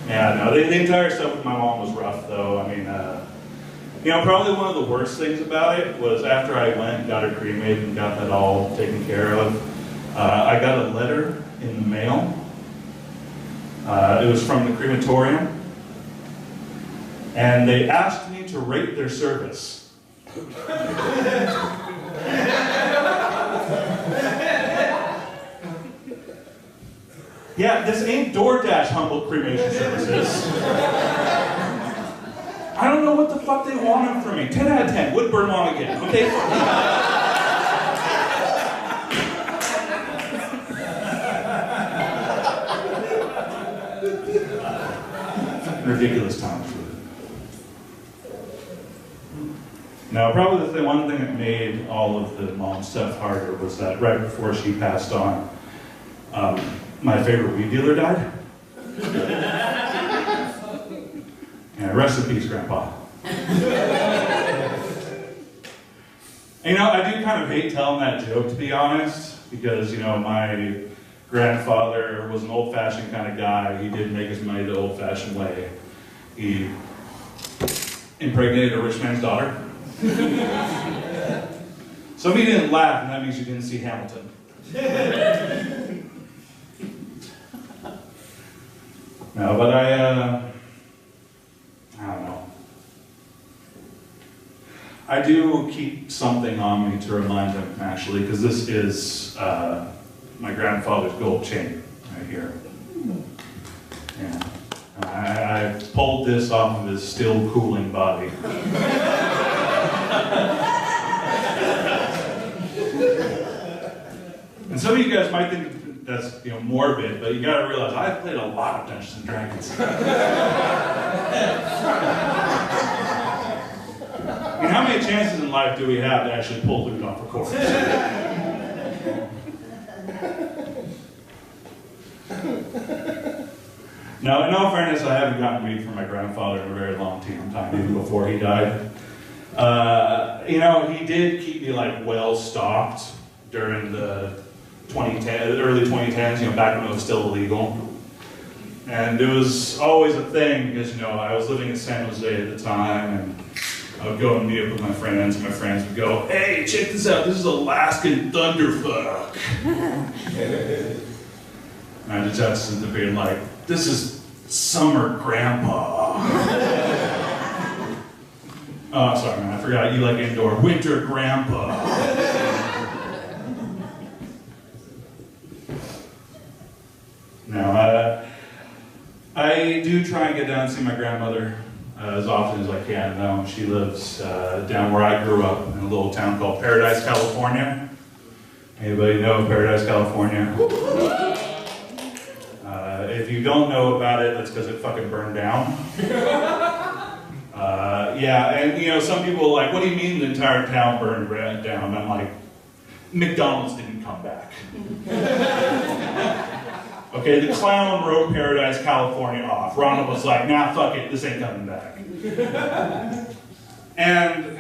Yeah, no, the entire stuff with my mom was rough, though. I mean, you know, probably one of the worst things about it was after I went and got her cremated and got that all taken care of, I got a letter in the mail. It was from the crematorium, and they asked me to rate their service. Yeah, this ain't DoorDash humble cremation services. I don't know what the fuck they wanted from me. 10 out of 10, would burn on again. Okay, ridiculous times. Now, probably the one thing that made all of the mom stuff harder was that right before she passed on, my favorite weed dealer died. Yeah, rest in peace, Grandpa. And, you know, I do kind of hate telling that joke, to be honest, because, you know, my grandfather was an old-fashioned kind of guy. He didn't make his money the old-fashioned way. He impregnated a rich man's daughter. Some of you didn't laugh, and that means you didn't see Hamilton. No, but I don't know. I do keep something on me to remind him, actually, because this is my grandfather's gold chain right here. Yeah. I pulled this off of his still cooling body. And some of you guys might think that's, you know, morbid, but you gotta realize I've played a lot of Dungeons and Dragons. I mean, how many chances in life do we have to actually pull loot off a corpse? Now, in all fairness, I haven't gotten weed from my grandfather in a very long time, even before he died. You know, he did keep me like well stocked during the early 2010s, you know, back when it was still illegal. And it was always a thing because, you know, I was living in San Jose at the time, and I would go and meet up with my friends, and my friends would go, "Hey, check this out, this is Alaskan Thunderfuck." And I just had to sit there being like, "This is Summer Grandpa." Oh, sorry, man, I forgot you like indoor. Winter Grandpa. No, I do try and get down and see my grandmother as often as I can. She lives down where I grew up in a little town called Paradise, California. Anybody know Paradise, California? If you don't know about it, that's because it fucking burned down. Yeah, and you know, some people are like, "What do you mean the entire town burned down?" And I'm like, McDonald's didn't come back. Okay, the clown wrote Paradise, California off. Ronald was like, "Nah, fuck it, this ain't coming back." And,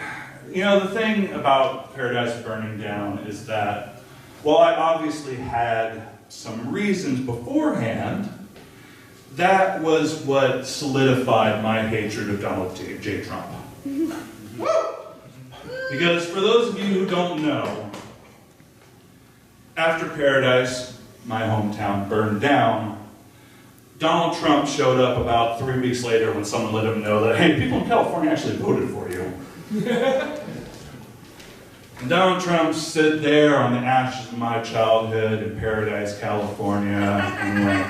you know, the thing about Paradise burning down is that, while I obviously had some reasons beforehand, that was what solidified my hatred of Donald J. Trump. Because for those of you who don't know, after Paradise, my hometown, burned down, Donald Trump showed up about 3 weeks later when someone let him know that, hey, people in California actually voted for you. And Donald Trump stood there on the ashes of my childhood in Paradise, California, and went,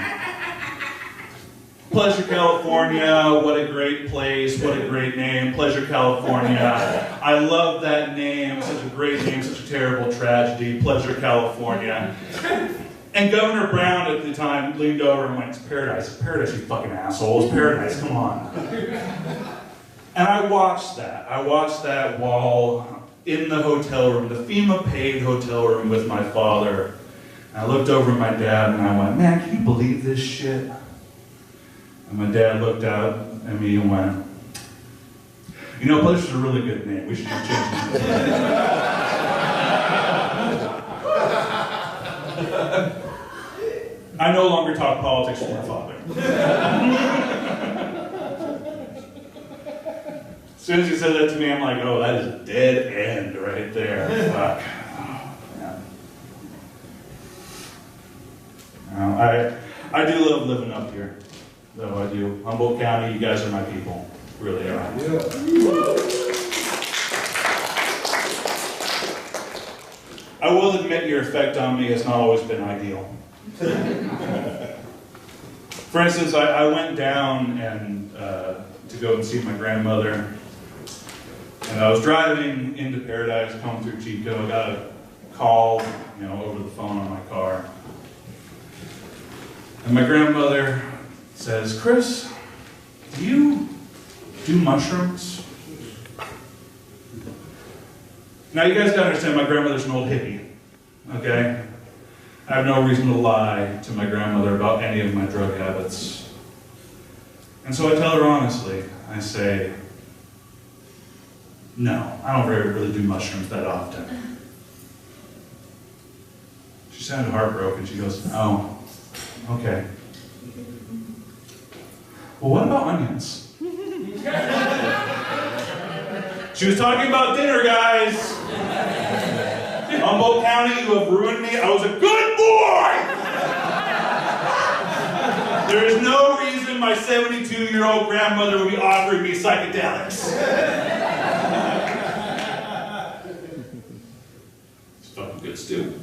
"Pleasure, California, what a great place, what a great name, Pleasure, California. I love that name, such a great name, such a terrible tragedy, Pleasure, California." And Governor Brown at the time leaned over and went, "It's Paradise, you fucking assholes, Paradise, come on." And I watched that. I watched that while in the hotel room, the FEMA-paid hotel room with my father. And I looked over at my dad and I went, "Man, can you believe this shit?" And my dad looked out at me and went, "You know, Pleasure's a really good name. We should just change it." I no longer talk politics with my father. As soon as he said that to me, I'm like, oh, that is a dead end right there. Fuck. I do love living up here, though I do. Humboldt County, you guys are my people. Really are. Yeah. I will admit your effect on me has not always been ideal. For instance, I went down and to go and see my grandmother, and I was driving into Paradise, coming through Chico. I got a call, over the phone on my car. And my grandmother says, Chris, do you do mushrooms? Now you guys gotta understand, my grandmother's an old hippie, okay? I have no reason to lie to my grandmother about any of my drug habits. And so I tell her honestly, I say, no, I don't really do mushrooms that often. She sounded heartbroken. She goes, oh, okay. Well, what about onions? She was talking about dinner, guys. Humboldt County, you have ruined me. I was a good boy! There is no reason my 72-year-old grandmother would be offering me psychedelics. It's fucking good stew.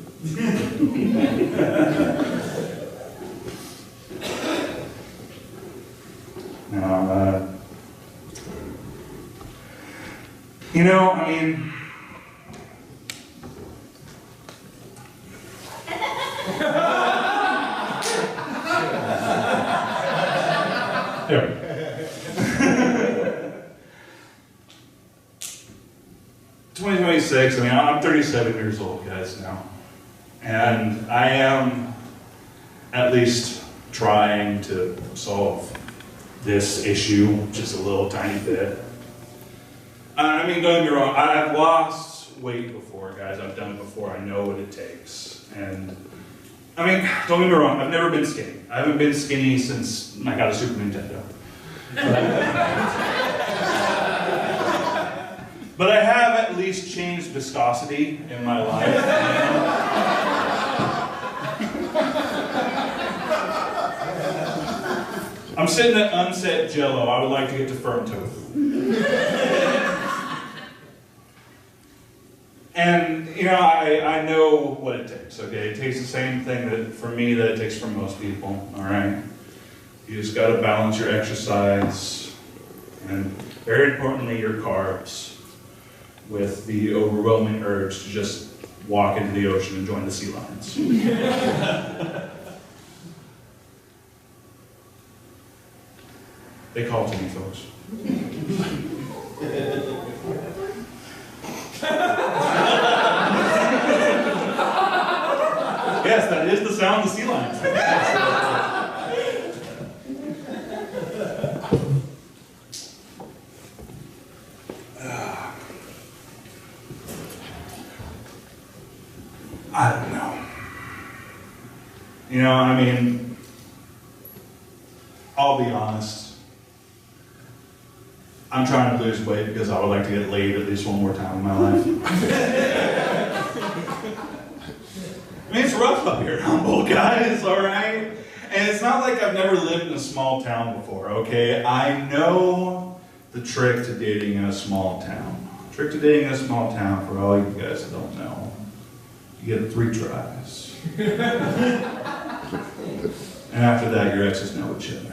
I mean, there. 2026, I'm 37 years old, guys, now. And I am at least trying to solve this issue just a little tiny bit. Don't get me wrong, I've lost weight before, guys. I've done it before. I know what it takes. And, don't get me wrong, I've never been skinny. I haven't been skinny since I got a Super Nintendo. But I have at least changed viscosity in my life. I'm sitting at unset Jell-O. I would like to get to firm tofu. And, I know what it takes, okay? It takes the same thing that it takes for most people, all right? You just got to balance your exercise and, very importantly, your carbs with the overwhelming urge to just walk into the ocean and join the sea lions. They call to me, folks. Yes, that is the sound of the sea lions. I don't know. I'll be honest. I'm trying to lose weight because I would like to get laid at least one more time in my life. It's rough up here in Humboldt, guys, all right? And it's not like I've never lived in a small town before, okay? I know the trick to dating in a small town. The trick to dating in a small town, for all you guys that don't know, you get 3 tries. And after that, your exes know each other.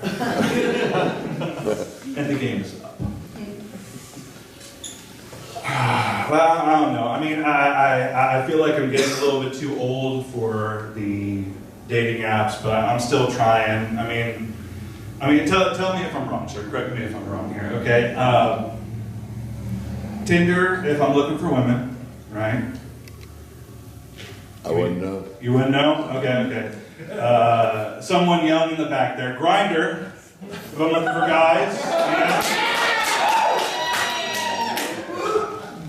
And the game is up. Well, I don't know. I feel like I'm getting a little bit too old for the dating apps, but I'm still trying. Tell me if I'm wrong, sir. Correct me if I'm wrong here, okay? Tinder, if I'm looking for women, right? I wouldn't know. You wouldn't know? Okay. Someone young in the back there. Grindr, if I'm looking for guys. Yeah.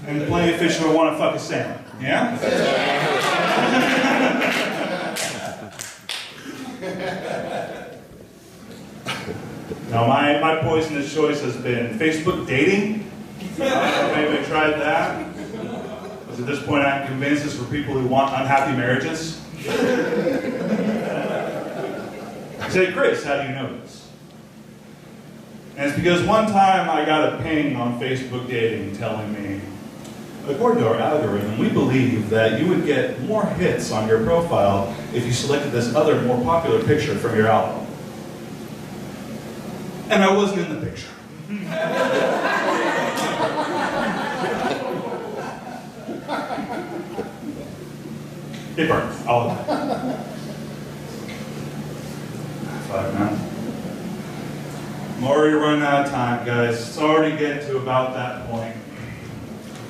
And Plenty of Fish if I want to fuck a salmon. Yeah? Now, my poisonous choice has been Facebook dating. Maybe tried that. Because at this point, I'm convinced it's for people who want unhappy marriages. Say, Chris, how do you know this? And it's because one time I got a ping on Facebook dating telling me, according to our algorithm, we believe that you would get more hits on your profile if you selected this other, more popular picture from your album. And I wasn't in the picture. It burns, all of that. 5 now. I'm already running out of time, guys. It's already getting to about that point.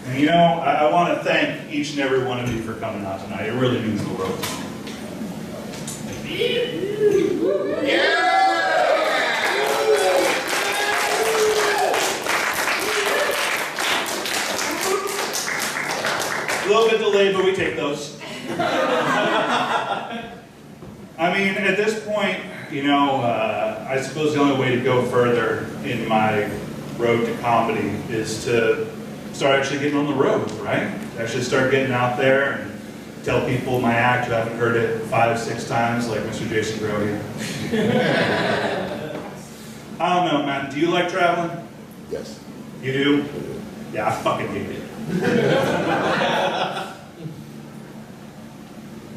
And you know, I want to thank each and every one of you for coming out tonight. It really means the world to me. A little bit delayed, but we take those. I mean, at this point, you know, I suppose the only way to go further in my road to comedy is to start actually getting on the road, right? Actually start getting out there and tell people my act who haven't heard it 5, 6 times, like Mr. Jason Brody. I don't know, man. Do you like traveling? Yes. You do? Yeah, I fucking hate it.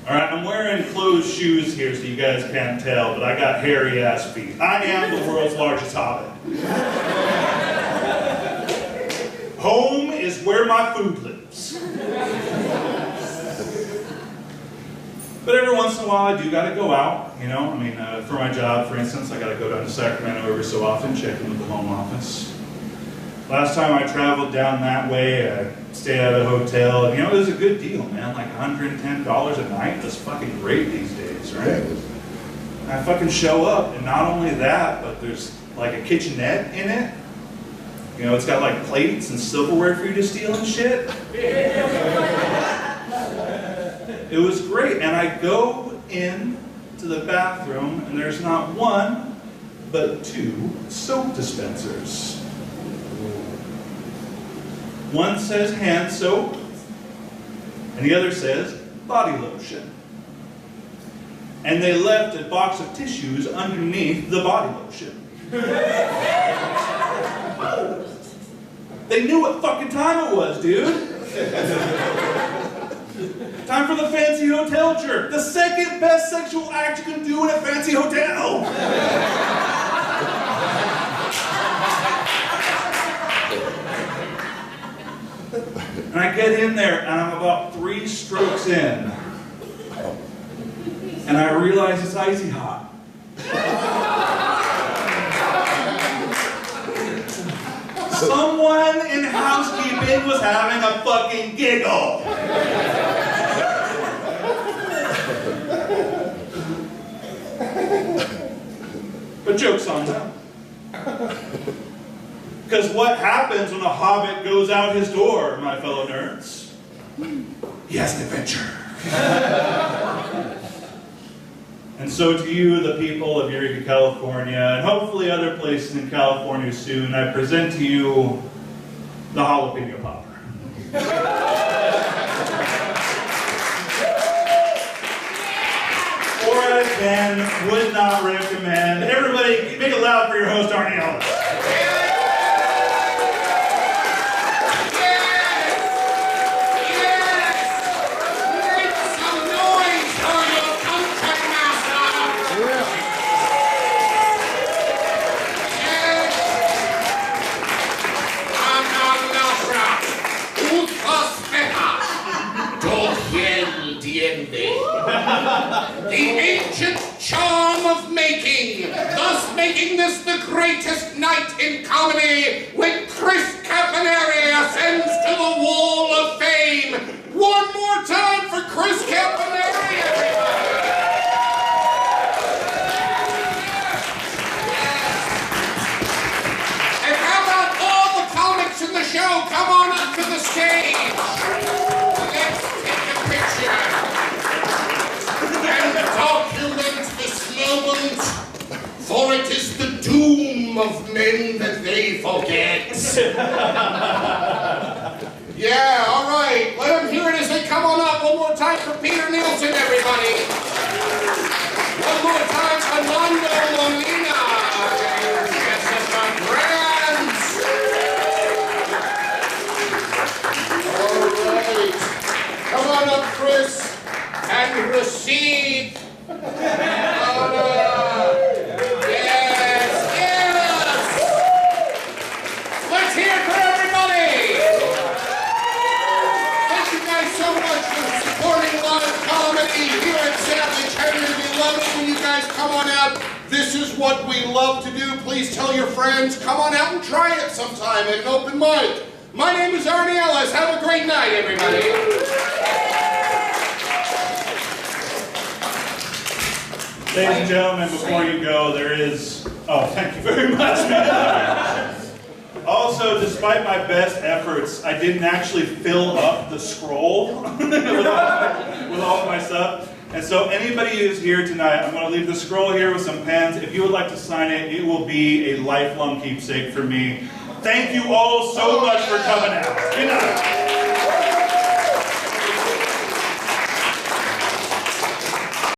Alright, I'm wearing closed shoes here so you guys can't tell, but I got hairy ass feet. I am the world's largest hobbit. Home is where my food lives. But every once in a while I do gotta go out, you know? I mean, for my job, for instance, I gotta go down to Sacramento every so often, check in with the home office. Last time I traveled down that way, I stayed at a hotel, and you know, it was a good deal, man. Like $110 a night. That's fucking great these days, right? And I fucking show up, and not only that, but there's like a kitchenette in it. You know, it's got like plates and silverware for you to steal and shit. It was great, and I go in to the bathroom, and there's not one, but 2 soap dispensers. One says hand soap, and the other says body lotion. And they left a box of tissues underneath the body lotion. They knew what fucking time it was, dude. Time for the fancy hotel jerk. The second best sexual act you can do in a fancy hotel. And I get in there, and I'm about 3 strokes in. And I realize it's icy hot. Someone in housekeeping was having a fucking giggle. But joke's on them. Because what happens when a hobbit goes out his door, my fellow nerds? He has an adventure. And so to you, the people of Eureka, California, and hopefully other places in California soon, I present to you the jalapeno popper. Or as Ben would not recommend. Everybody, make it loud for your host, Arnie Ellis. The ancient charm of making, thus making this the greatest night in comedy when Chris Campanelli ascends to the wall of fame. One more time for Chris Campanelli, everybody! And how about all the comics in the show come on up to the stage? Let's take a picture. And document this moment, for it is the doom team of men that they forget. Yeah, all right. Let them hear it as they come on up. One more time for Peter Nielsen, everybody. One more time for Nando Molina and Jessica Grant. All right. Come on up, Chris, and receive honor. Yes, yes. Let's hear it for everybody. Thank you guys so much for supporting live comedy here at Savage Henry. We love it when you guys come on out. This is what we love to do. Please tell your friends. Come on out and try it sometime at an open mic. My name is Arnie Ellis. Have a great night, everybody. Ladies and gentlemen, before you go, there is... Oh, thank you very much, man. Also, despite my best efforts, I didn't actually fill up the scroll with all of my stuff. And so anybody who's here tonight, I'm going to leave the scroll here with some pens. If you would like to sign it, it will be a lifelong keepsake for me. Thank you all so much for coming out. Good night.